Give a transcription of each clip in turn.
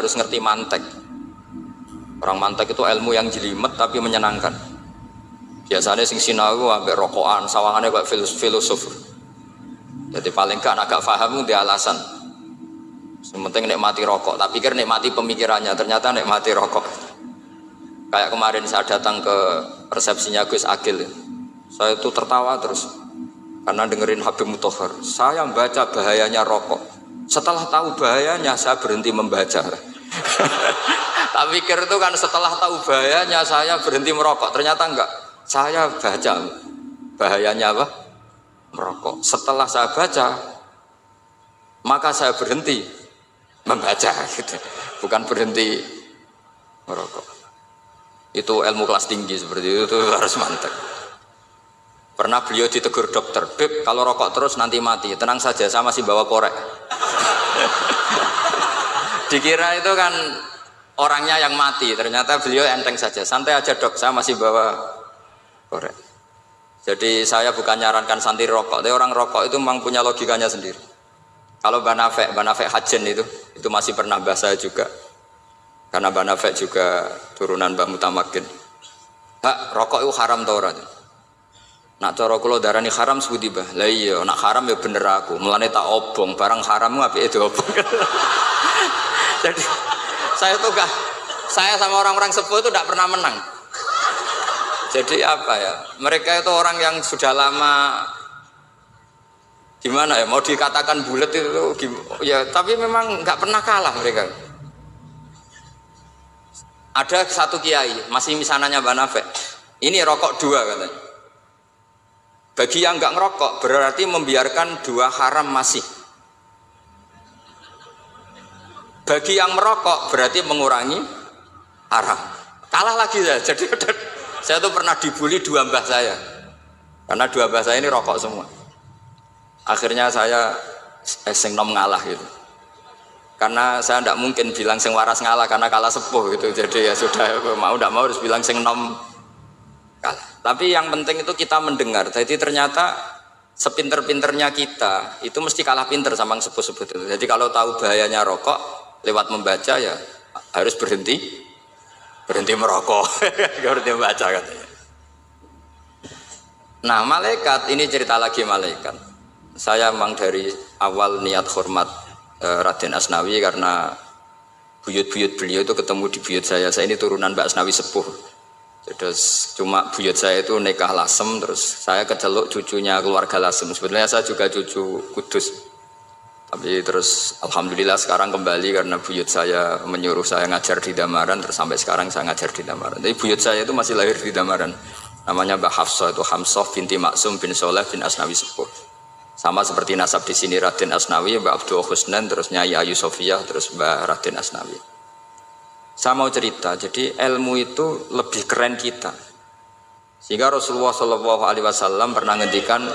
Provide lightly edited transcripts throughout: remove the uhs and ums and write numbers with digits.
harus ngerti mantek. Orang mantek itu ilmu yang jelimet tapi menyenangkan. Biasanya sing sinau ambek rokokan, sawangane kayak filosof. Jadi paling gak agak paham dia alasan. Sementing nikmati rokok, tak pikir nikmati pemikirannya, ternyata nikmati rokok. Kayak kemarin saya datang ke resepsinya Gus Agil, saya itu tertawa terus karena dengerin Habib Mutahar. Saya membaca bahayanya rokok. Setelah tahu bahayanya saya berhenti membaca. Tak pikir itu kan setelah tahu bahayanya saya berhenti merokok. Ternyata enggak. Saya baca bahayanya apa? Merokok. Setelah saya baca, maka saya berhenti membaca. Gitu. Bukan berhenti merokok. Itu ilmu kelas tinggi seperti itu harus mantap. Pernah beliau ditegur dokter, Beb, kalau rokok terus nanti mati. Tenang saja, saya masih bawa korek. Dikira itu kan orangnya yang mati, ternyata beliau enteng saja. Santai aja dok, saya masih bawa korek. Jadi saya bukan nyarankan santri rokok, tapi orang rokok itu memang punya logikanya sendiri. Kalau Banafek Hajen itu masih pernah bahas saya juga. Karena Banafek juga turunan Mbah Mutamakin. Hak, rokok itu haram tau ora? Nak cara kula darani haram sebuti bah. Lah iya, nak haram ya bener aku. Mulane tak obong, barang haram apike diobong. Jadi saya tuh saya sama orang-orang sepuh itu tidak pernah menang. Jadi apa ya? Mereka itu orang yang sudah lama gimana ya? Mau dikatakan bulat itu ya, tapi memang nggak pernah kalah mereka. Ada satu kiai masih misananya Banafek. Ini rokok dua katanya. Bagi yang nggak ngerokok berarti membiarkan dua haram masih. Bagi yang merokok berarti mengurangi haram. Kalah lagi ya. Jadi saya tuh pernah dibully dua mbah saya. Karena dua mbah saya ini rokok semua. Akhirnya saya sing nom ngalah gitu. Karena saya tidak mungkin bilang sing waras ngalah karena kalah sepuh gitu. Jadi ya sudah, mau tidak mau harus bilang sing nom kalah. Tapi yang penting itu kita mendengar. Jadi ternyata sepinter-pinternya kita itu mesti kalah pinter sama yang sepuh-sepuh itu. Jadi kalau tahu bahayanya rokok lewat membaca ya harus berhenti merokok. Berhenti membaca katanya. Nah malaikat ini cerita lagi malaikat. Saya memang dari awal niat hormat Raden Asnawi karena buyut-buyut beliau itu ketemu di buyut saya. Saya ini turunan Mbak Asnawi sepuh. Terus cuma buyut saya itu nikah Lasem, terus saya keceluk cucunya keluarga Lasem. Sebenarnya saya juga cucu Kudus. Tapi terus alhamdulillah sekarang kembali karena buyut saya menyuruh saya ngajar di Damaran, terus sampai sekarang saya ngajar di Damaran. Tapi buyut saya itu masih lahir di Damaran. Namanya Mbak Hafsah, itu Hamsah binti Maksum bin Soleh bin Asnawi sepuh. Sama seperti nasab di sini Raden Asnawi, Mbak Abdul Husnan, terus Nyai Ayu Sofiyah, terus Mbak Raden Asnawi. Saya mau cerita, jadi ilmu itu lebih keren kita. Sehingga Rasulullah SAW pernah ngendikan,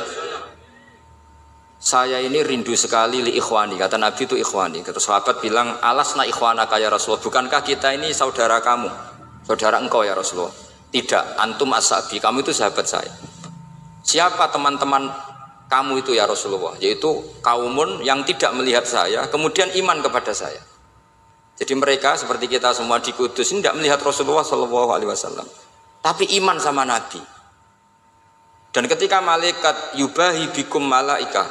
saya ini rindu sekali li ikhwani, kata Nabi itu ikhwani. Kata sahabat bilang, alasna ikhwanaka ya Rasulullah, bukankah kita ini saudara kamu, saudara engkau ya Rasulullah? Tidak, antum ashabi, kamu itu sahabat saya. Siapa teman-teman kamu itu ya Rasulullah? Yaitu kaumun yang tidak melihat saya, kemudian iman kepada saya. Jadi mereka seperti kita semua di Kudus ini tidak melihat Rasulullah SAW, tapi iman sama Nabi. Dan ketika malaikat yubahi bikum malaika,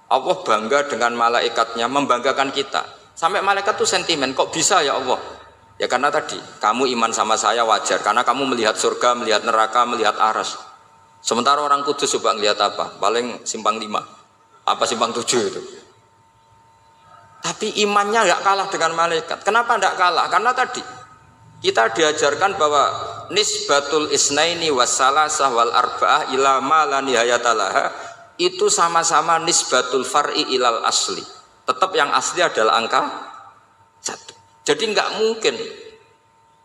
Allah bangga dengan malaikatnya, membanggakan kita. Sampai malaikat tuh sentimen, kok bisa ya Allah? Ya karena tadi kamu iman sama saya wajar, karena kamu melihat surga, melihat neraka, melihat aras. Sementara orang Kudus coba ngelihat apa? Paling simpang 5, apa simpang 7 itu. Tapi imannya nggak kalah dengan malaikat. Kenapa nggak kalah? Karena tadi kita diajarkan bahwa nisbatul isnaini wassalasah wal arba'ah ila ma la nihayatalaha itu sama-sama nisbatul far'i ilal asli. Tetap yang asli adalah angka 1. Jadi nggak mungkin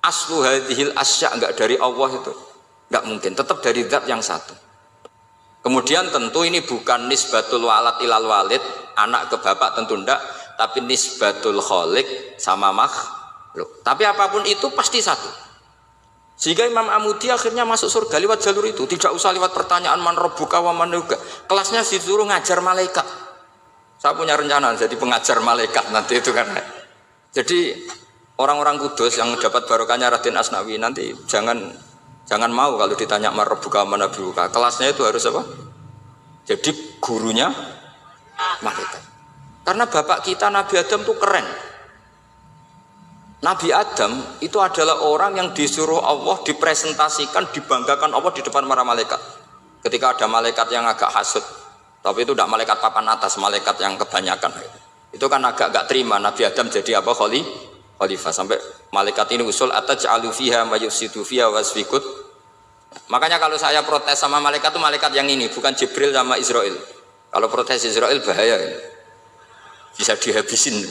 aslu hadhil asya nggak dari Allah itu, nggak mungkin. Tetap dari zat yang 1. Kemudian tentu ini bukan nisbatul walad ilal walid, anak ke bapak tentu enggak. Tapi nisbatul khaliq sama makhluk. Tapi apapun itu pasti 1. Sehingga Imam Amudi akhirnya masuk surga lewat jalur itu. Tidak usah lewat pertanyaan man rabbuka wa man nuka. Kelasnya disuruh ngajar malaikat. Saya punya rencana jadi pengajar malaikat nanti itu kan. Jadi Orang-orang kudus yang dapat barokahnya Raden Asnawi nanti jangan mau kalau ditanya marbuka manabiuka. Kelasnya itu harus apa? Jadi gurunya malaikat. Karena bapak kita Nabi Adam itu keren. Nabi Adam itu adalah orang yang disuruh Allah dipresentasikan, dibanggakan Allah di depan para malaikat. Ketika ada malaikat yang agak hasut, tapi itu tidak malaikat papan atas, malaikat yang kebanyakan. Itu kan agak gak terima Nabi Adam jadi apa? Khalifah. Sampai malaikat ini usul ataj'alu fiha mayufsidu fiha wasfikut. Makanya kalau saya protes sama malaikat itu malaikat yang ini, bukan Jibril sama Israel. Kalau protes Israel bahaya ya. Bisa dihabisin.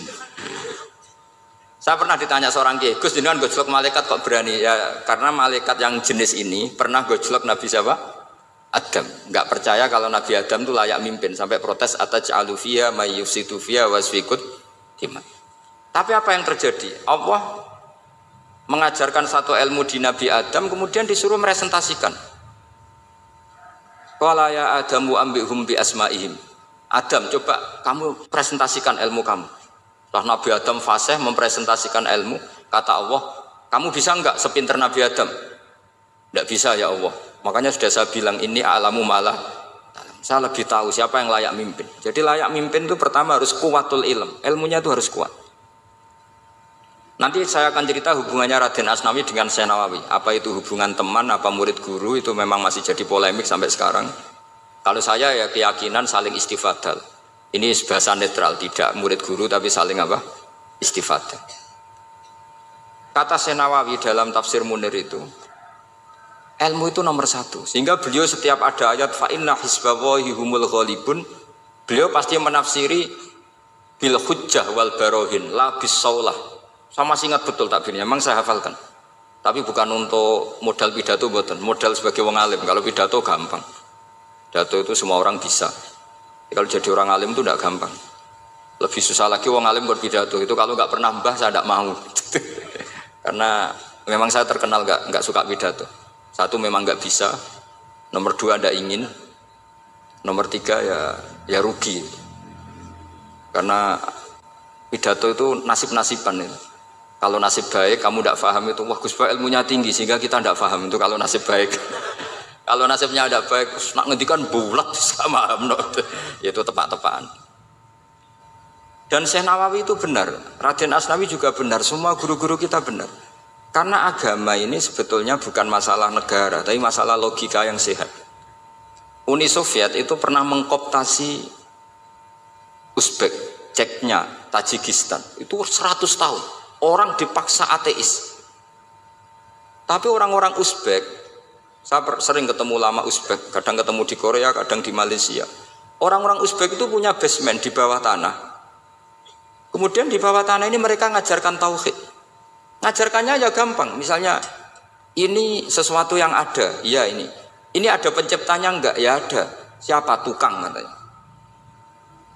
Saya pernah ditanya seorang kiai, Gus jenengan gojlok malaikat kok berani? Ya karena malaikat yang jenis ini pernah gojlok Nabi siapa? Adam. Enggak percaya kalau Nabi Adam itu layak mimpin sampai protes ataj'alu fiha mayufsidu fiha wasfikut dimana. Tapi apa yang terjadi? Allah mengajarkan satu ilmu di Nabi Adam, kemudian disuruh meresentasikan. Qala ya Adamu ambihum bi asma'ihim. Adam, coba kamu presentasikan ilmu kamu. Setelah Nabi Adam fasih mempresentasikan ilmu, kata Allah, kamu bisa enggak sepinter Nabi Adam? Enggak bisa ya Allah. Makanya sudah saya bilang ini alamu malah. Saya lebih tahu siapa yang layak mimpin. Jadi layak mimpin itu pertama harus kuwatul ilm. Ilmunya itu harus kuat. Nanti saya akan cerita hubungannya Raden Asnawi dengan Syekh Nawawi. Apa itu hubungan teman, apa murid guru, itu memang masih jadi polemik sampai sekarang. Kalau saya ya keyakinan saling istifadal. Ini bahasa netral, tidak murid guru tapi saling apa? Istifadal. Kata Syekh Nawawi dalam tafsir Munir itu, ilmu itu nomor satu. Sehingga beliau setiap ada ayat fa inna hisbawahi humul ghalibun, beliau pasti menafsiri bil hujjah wal barohin la bis saulah. Saya masih ingat betul takbirnya, memang saya hafalkan. Tapi bukan untuk modal pidato, bukan modal sebagai wong alim. Kalau pidato gampang, pidato itu semua orang bisa. Kalau jadi orang alim itu tidak gampang. Lebih susah lagi wong alim berpidato itu kalau nggak pernah mbah saya tidak mau. Karena memang saya terkenal nggak suka pidato. Satu memang nggak bisa, nomor dua tidak ingin, nomor tiga ya rugi. Karena pidato itu nasib-nasiban itu. Kalau nasib baik kamu tidak paham itu, wah Gus Pak ilmunya tinggi sehingga kita tidak paham itu kalau nasib baik. Kalau nasibnya tidak baik, nak ngendikan bulat sama itu tepat-tepaan. Dan Syekh Nawawi itu benar, Raden Asnawi juga benar, semua guru-guru kita benar. Karena agama ini sebetulnya bukan masalah negara, tapi masalah logika yang sehat. Uni Soviet itu pernah mengkooptasi Uzbek, Ceknya, Tajikistan, itu 100 tahun. Orang dipaksa ateis. Tapi orang-orang Uzbek, saya sering ketemu lama Uzbek, kadang ketemu di Korea, kadang di Malaysia. Orang-orang Uzbek itu punya basement di bawah tanah. Kemudian di bawah tanah ini mereka ngajarkan tauhid. Ngajarkannya ya gampang. Misalnya ini sesuatu yang ada, ya ini. Ini ada penciptanya enggak? Ya ada. Siapa? Tukang katanya.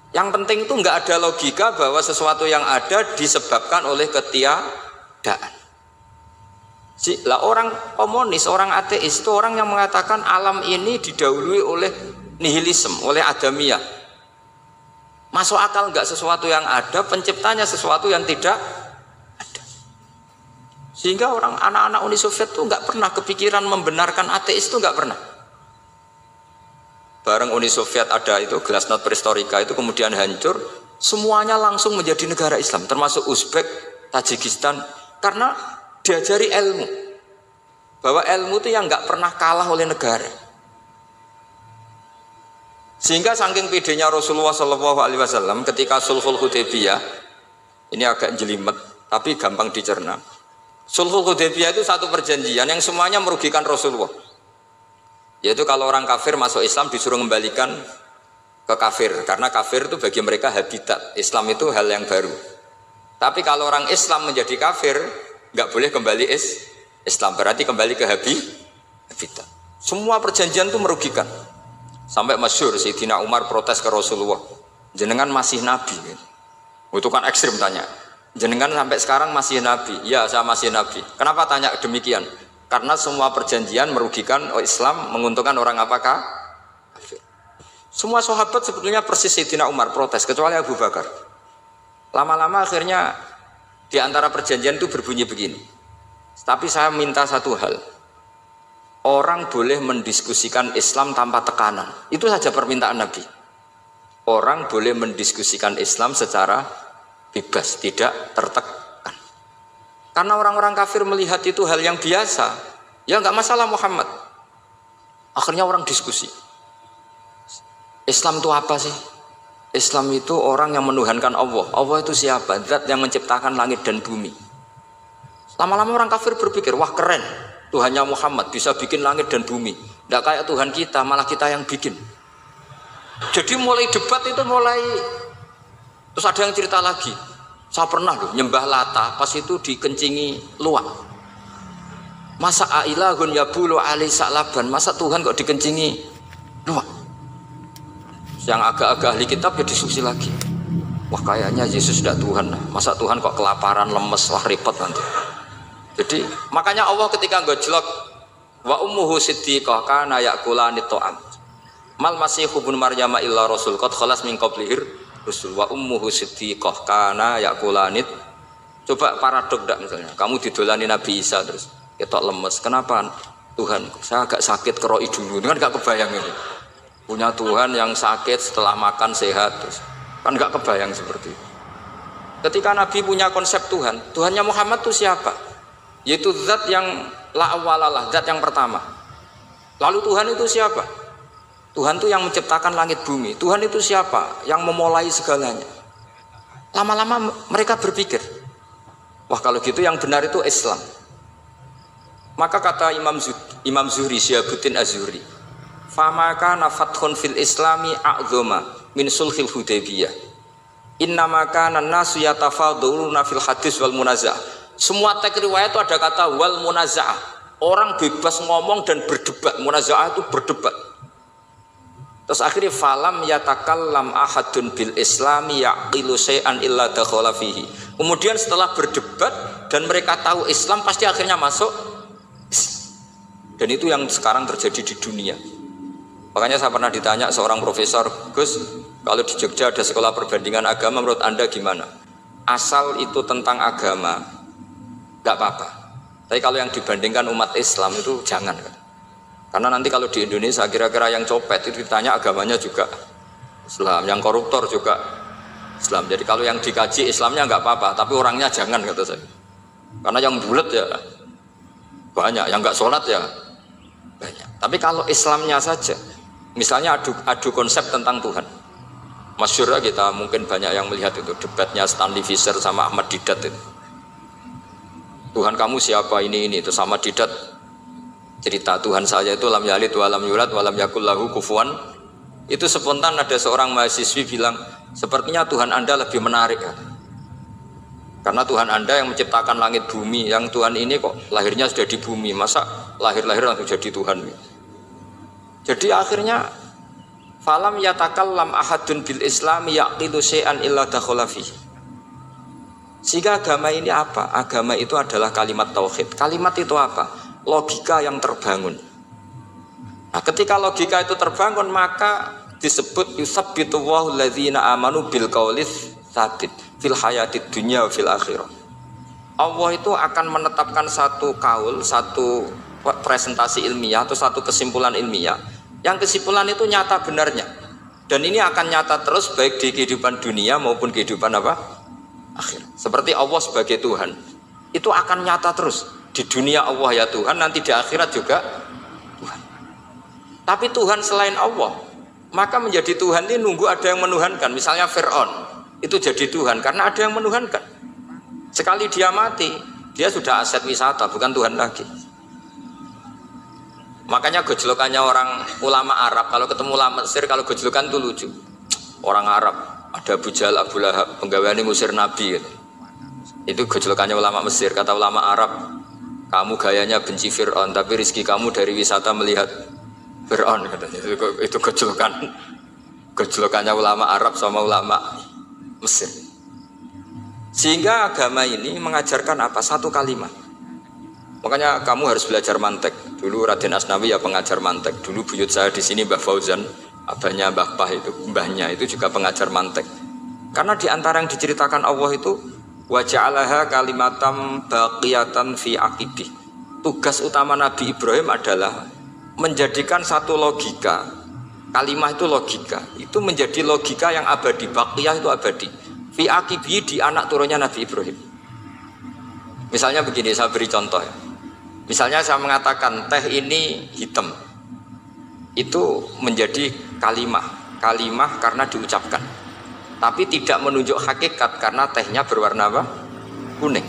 Yang penting itu enggak ada logika bahwa sesuatu yang ada disebabkan oleh ketiadaan. Lah orang komunis, orang ateis itu orang yang mengatakan alam ini didahului oleh nihilisme, oleh adamiyah. Masuk akal enggak sesuatu yang ada, penciptanya sesuatu yang tidak ada. Sehingga orang anak-anak Uni Soviet itu enggak pernah kepikiran membenarkan ateis itu enggak pernah. Bareng Uni Soviet ada itu Glasnost Perestroika itu kemudian hancur, semuanya langsung menjadi negara Islam, termasuk Uzbek, Tajikistan, karena diajari ilmu, bahwa ilmu itu yang nggak pernah kalah oleh negara. Sehingga saking pedenya Rasulullah SAW ketika Sulhul Hudaybiyah, ini agak jelimet, tapi gampang dicerna. Sulhul Hudaybiyah itu satu perjanjian yang semuanya merugikan Rasulullah. Yaitu kalau orang kafir masuk Islam disuruh kembalikan ke kafir, karena kafir itu bagi mereka habitat, Islam itu hal yang baru. Tapi kalau orang Islam menjadi kafir nggak boleh kembali Islam, berarti kembali ke habitat. Semua perjanjian itu merugikan. Sampai masyhur Sayyidina Umar protes ke Rasulullah, jenengan masih nabi. Itu kan ekstrim tanya, jenengan sampai sekarang masih nabi? Ya saya masih nabi. Kenapa tanya demikian? Karena semua perjanjian merugikan Islam, menguntungkan orang apakah? Semua sahabat sebetulnya persis Sayyidina Umar protes, kecuali Abu Bakar. Lama-lama akhirnya Di antara perjanjian itu berbunyi begini. Tapi saya minta satu hal. Orang boleh mendiskusikan Islam tanpa tekanan. Itu saja permintaan Nabi. Orang boleh mendiskusikan Islam secara bebas, tidak tertekan. Karena orang-orang kafir melihat itu hal yang biasa. Ya nggak masalah Muhammad. Akhirnya orang diskusi. Islam itu apa sih? Islam itu orang yang menuhankan Allah. Allah itu siapa? Zat yang menciptakan langit dan bumi. Lama-lama orang kafir berpikir, wah keren. Tuhannya Muhammad bisa bikin langit dan bumi. Tidak kayak Tuhan kita, malah kita yang bikin. Jadi mulai debat itu mulai. Terus ada yang cerita lagi. Saya pernah loh nyembah Lata, pas itu dikencingi luwak. Masa ailahun yabulu alai sa'laban, masa Tuhan kok dikencingi luwak? Yang agak-agak ahli kitab ya diskusi lagi. Wah kayaknya Yesus tidak Tuhan. Masa Tuhan kok kelaparan, lemes, wah repot nanti. Jadi makanya Allah ketika gojlok wa ummuhu siddiqah kana yakulani ta'am. Mal masihu ibnu Maryam illa rasul qad khalas min qablihir rusul wa ummuhu siddiqah kana yakulani. Coba paradok enggak misalnya. Kamu didolani Nabi Isa terus ketok lemes. Kenapa? Tuhan, saya agak sakit keroi dulu. Kan enggak kebayang ini. Punya Tuhan yang sakit setelah makan sehat terus. Kan enggak kebayang seperti itu. Ketika Nabi punya konsep Tuhan, Tuhannya Muhammad itu siapa? Yaitu zat yang la awalalah, zat yang pertama. Lalu Tuhan itu siapa? Tuhan itu yang menciptakan langit bumi. Tuhan itu siapa? Yang memulai segalanya. Lama-lama mereka berpikir, wah kalau gitu yang benar itu Islam. Maka kata Imam Zuhri, Syihabuddin Az-Zuhri, famaka nafathun fil islami a'zoma min sulhil hudaybiyah innamaka nasu yatafaduluna fil hadis wal munazah. Semua teks riwayat itu ada kata wal munazah, orang bebas ngomong dan berdebat. Munazah itu berdebat. Terus akhirnya falam yatakallam ahadun bil islami yaqilu syai'an illa dakhala fihi. Kemudian setelah berdebat dan mereka tahu Islam, pasti akhirnya masuk. Dan itu yang sekarang terjadi di dunia. Makanya saya pernah ditanya seorang profesor, Gus, kalau di Jogja ada sekolah perbandingan agama, menurut Anda gimana? Asal itu tentang agama, nggak apa-apa. Tapi kalau yang dibandingkan umat Islam itu jangan. Karena nanti kalau di Indonesia kira-kira yang copet itu ditanya agamanya juga Islam, yang koruptor juga Islam. Jadi kalau yang dikaji Islamnya nggak apa-apa, tapi orangnya jangan kata saya. Karena yang bulat ya banyak, yang nggak sholat ya banyak. Tapi kalau Islamnya saja, misalnya adu konsep tentang Tuhan. Masyhur kita mungkin banyak yang melihat itu debatnya Stanley Fischer sama Ahmad Didat itu. Tuhan kamu siapa ini itu sama Didat cerita Tuhan saya itu lam yalid wa lam yulad wa lam yakul lahu kufuwan. Itu spontan ada seorang mahasiswi bilang, sepertinya Tuhan Anda lebih menarik. Karena Tuhan Anda yang menciptakan langit bumi, yang Tuhan ini kok lahirnya sudah di bumi, masa lahir-lahir langsung jadi Tuhan. Jadi akhirnya falam yatakallam ahadun bil islami yaqilu syai'an illa dakhala fihi. Sehingga agama ini apa? Agama itu adalah kalimat tauhid. Kalimat itu apa? Logika yang terbangun. Nah, ketika logika itu terbangun, maka disebut yusabbitu Allahu alladzina amanu bil qaulis tsabit fil hayatid dunya wa fil akhirah. Allah itu akan menetapkan satu kaul, satu presentasi ilmiah atau satu kesimpulan ilmiah yang kesimpulan itu nyata benarnya. Dan ini akan nyata terus baik di kehidupan dunia maupun kehidupan apa? Akhir. Seperti Allah sebagai Tuhan. Itu akan nyata terus. Di dunia Allah ya Tuhan, nanti di akhirat juga Tuhan. Tapi Tuhan selain Allah, maka menjadi Tuhan ini nunggu ada yang menuhankan. Misalnya Fir'aun, itu jadi Tuhan karena ada yang menuhankan. Sekali dia mati, dia sudah aset wisata, bukan Tuhan lagi. Makanya gejolokannya orang ulama Arab, kalau ketemu ulama Mesir, kalau gejolokan itu lucu. Orang Arab, ada Abu Jahal, Abu Lahab, penggaweane ngusir Nabi gitu. Itu gejolokannya ulama Mesir. Kata ulama Arab, kamu gayanya benci Fir'aun, tapi rizki kamu dari wisata melihat Fir'aun katanya. Itu gejolokannya ulama Arab sama ulama Mesir. Sehingga agama ini mengajarkan apa? Satu kalimat. Makanya kamu harus belajar mantek. Dulu Raden Asnawi ya pengajar mantek. Dulu buyut saya di sini Mbah Fauzan, abahnya Mbah Pah itu, mbahnya itu juga pengajar mantek. Karena di antara yang diceritakan Allah itu Wa ja'alaha kalimatam baqiyatan fi aqibih. Tugas utama Nabi Ibrahim adalah menjadikan satu logika. Kalimah itu logika. Itu menjadi logika yang abadi. Baqiyah itu abadi. Fi aqibih, di anak turunnya Nabi Ibrahim. Misalnya begini, saya beri contoh ya. Misalnya saya mengatakan teh ini hitam. Itu menjadi kalimah karena diucapkan, tapi tidak menunjuk hakikat karena tehnya berwarna apa? Kuning.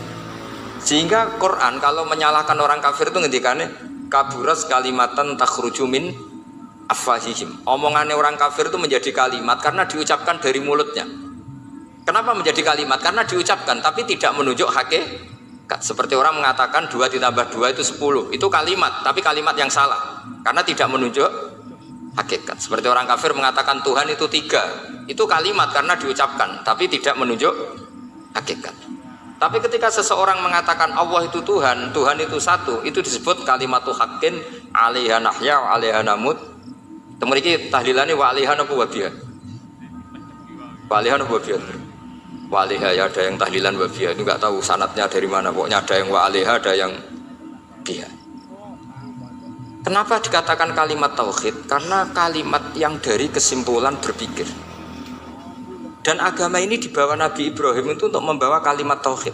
Sehingga Quran kalau menyalahkan orang kafir itu ngendikane kaburas kalimatan takhruju min afwahihim. Omongannya orang kafir itu menjadi kalimat karena diucapkan dari mulutnya. Kenapa menjadi kalimat? Karena diucapkan tapi tidak menunjuk hakikat. Seperti orang mengatakan 2 ditambah 2 itu 10. Itu kalimat, tapi kalimat yang salah karena tidak menunjuk hakikat. Seperti orang kafir mengatakan Tuhan itu 3, itu kalimat karena diucapkan tapi tidak menunjuk hakikat. Tapi ketika seseorang mengatakan Allah itu Tuhan, Tuhan itu satu, itu disebut kalimatu haqqin 'alaiha nahya wa 'alaiha namut. Mriki tahlilane wa 'alaiha napa wa biha? Wa 'alaiha napa wa biha? Wa 'alaiha, ya ada yang tahlilan wa biha. Itu enggak tahu sanadnya dari mana, pokoknya ada yang wa 'alaiha, ada yang biha. Kenapa dikatakan kalimat tauhid? Karena kalimat yang dari kesimpulan berpikir. Dan agama ini dibawa Nabi Ibrahim itu untuk membawa kalimat tauhid.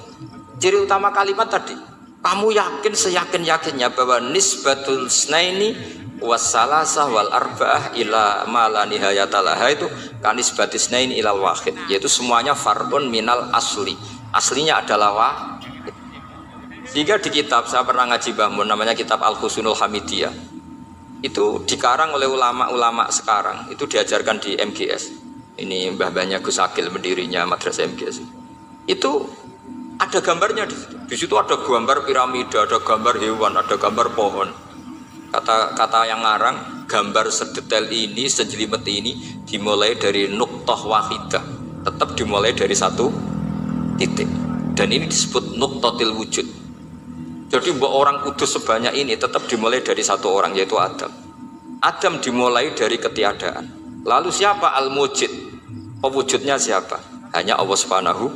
Ciri utama kalimat tadi, kamu yakin seyakin-yakinnya bahwa nisbatul snaini wassalasah wal arba'ah ila ma la nihayata laha itu kanisbatis snaini ilal wahid, yaitu semuanya fardun minal asli. Aslinya adalah wahid. Sehingga di kitab, saya pernah ngaji Mbah Mun, namanya kitab Al-Husunul Hamidiyah. Itu dikarang oleh ulama-ulama sekarang, itu diajarkan di MGS. Ini mbah-mbahnya Gus Akil, pendirinya madrasah MGS. Itu ada gambarnya di situ. Di situ ada gambar piramida, ada gambar hewan, ada gambar pohon. Kata yang ngarang, gambar sedetail ini, sejelimet ini dimulai dari nuqtah wahidah. Tetap dimulai dari satu titik. Dan ini disebut nuqtatil wujud. Jadi orang kudus sebanyak ini tetap dimulai dari satu orang, yaitu Adam. Adam dimulai dari ketiadaan. Lalu siapa al-mujid? Pewujudnya siapa? Hanya Allah Subhanahu